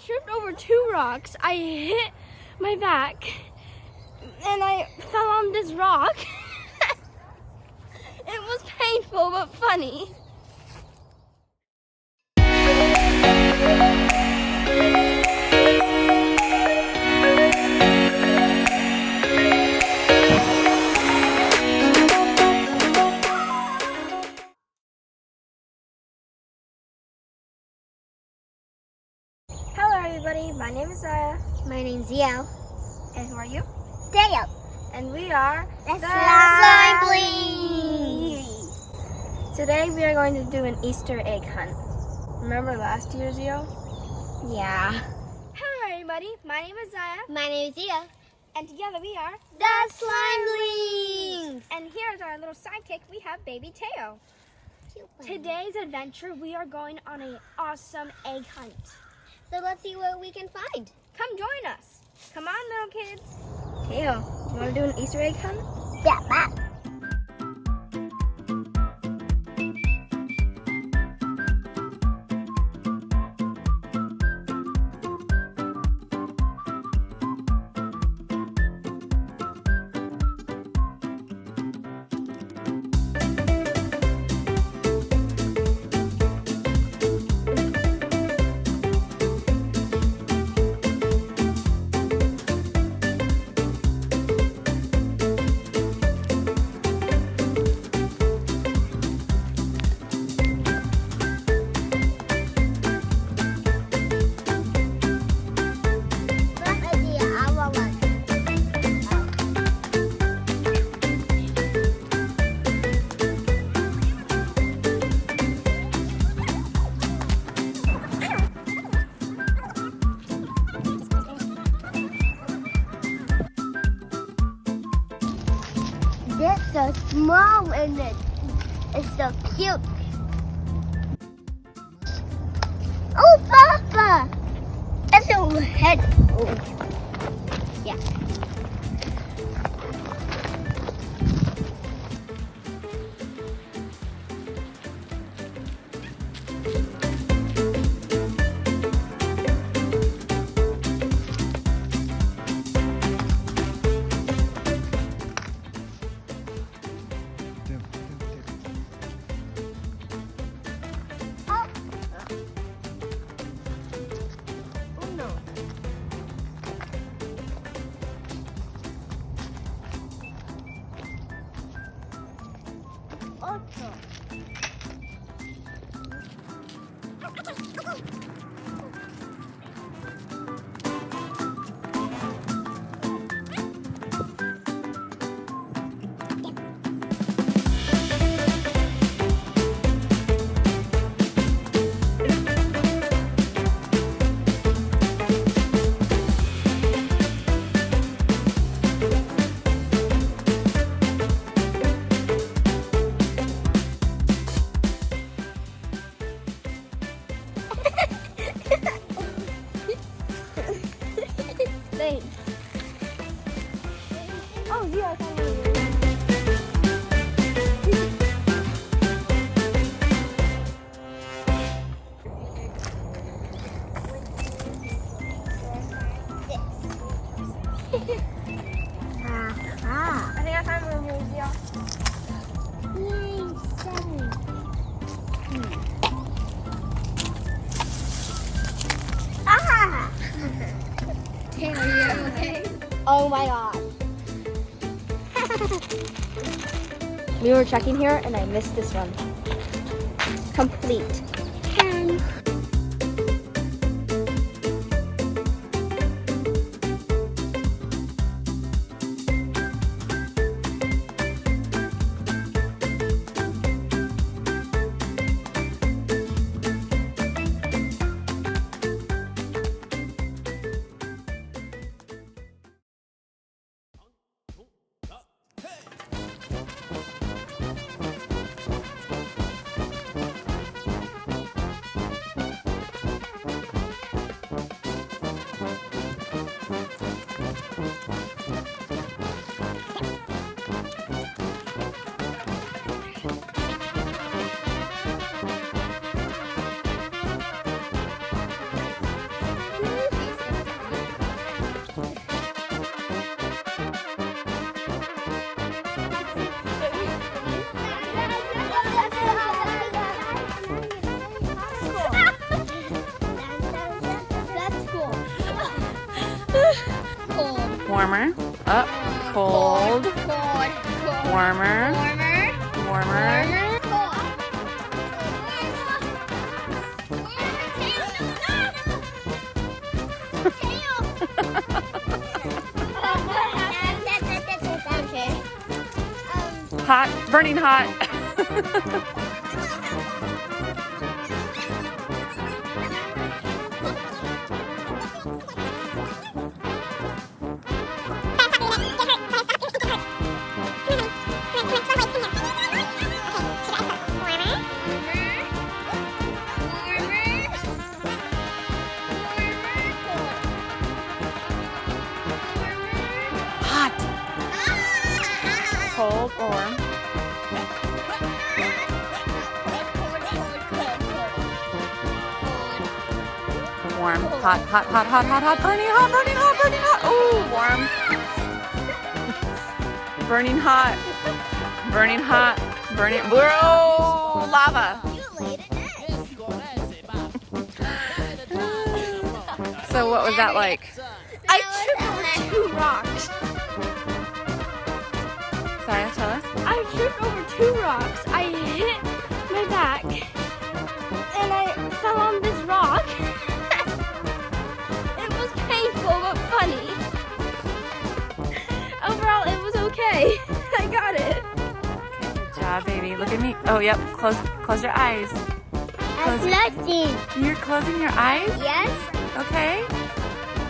tripped over 2 rocks. I hit my back and I fell on this rock. It was painful but funny. Hello everybody, my name is Ziah. My name's Zioh. And who are you? Teo. And we are the SlimeBlingz. Today we are going to do an Easter egg hunt. Remember last year, Zioh? Yeah. Hello everybody, my name is Ziah. My name is Ziah. And together we are The SlimeBlingz. And here's our little sidekick, we have baby Teo. Today's adventure, we are going on an awesome egg hunt. So let's see what we can find. Come join us. Come on, little kids. Teo, you want to do an Easter egg hunt? Yeah. It's so small and it's so cute. Oh, Papa! That's a head. Oh. Yeah. Thanks. Oh, Zioh, thank you. I think I found one here, Zioh. Yay, 7. Ah! Teo, are you okay? Oh my god. We were checking here and I missed this one. Complete. 10. Warmer. Up. Cold. Cold. Warmer. Warmer. Warmer. Hot. Burning hot. Hot. Cold or warm. Warm. Hot, hot, hot, hot, hot, hot. Burning hot, burning hot, burning hot. Oh, warm. Burning hot. Burning hot. Burning. Whoa! Lava. So what was that like? I tripped over 2 rocks. Ziah, tell us. I tripped over 2 rocks. I hit my back and I fell on this rock. It was painful but funny. Overall, it was okay. I got it. Good job, baby. Look at me. Oh, yep. Close your eyes. You're closing your eyes? Yes. Okay.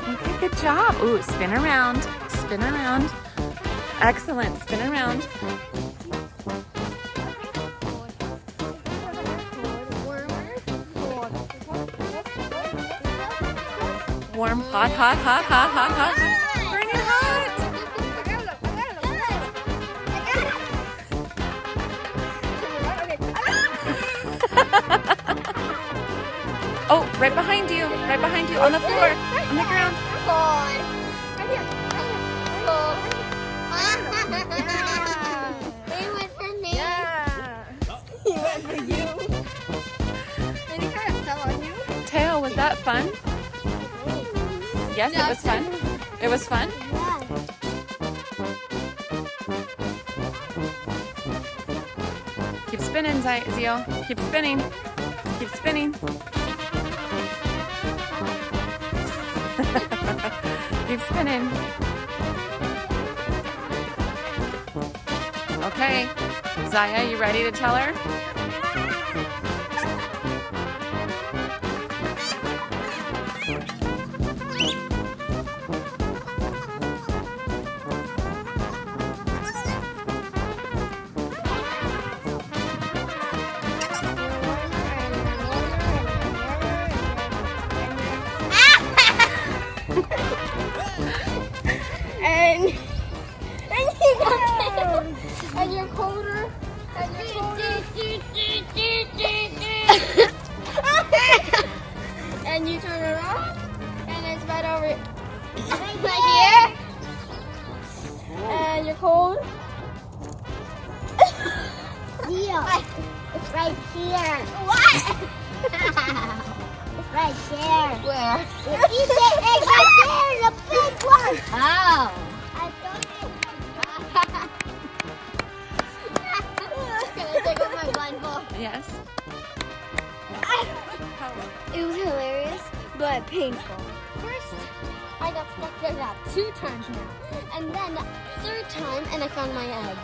Okay, good job. Ooh, spin around. Spin around. Excellent. Spin around. Warm, hot, hot, hot, hot, hot, hot. Burning hot. Oh, right behind you. Right behind you. On the floor. On the ground. It was for me. Yeah. He went for you. And he kind of fell on you. Teo, was that fun? Yes, it was fun. It was fun? Keep spinning, Zioh. Keep spinning. Keep spinning. Keep spinning. Okay. Ziah, you ready to tell her? And you got and you're colder. And you're colder. And you turn it off. And it's right over right here. And you're cold. Zioh, it's right here. What? It's right there. Where? It's right there, the big one. Oh. I thought Can I take off my blindfold? Yes. It was hilarious, but painful. First, I got stuck there about 2 times now. And then the 3rd time, and I found my egg.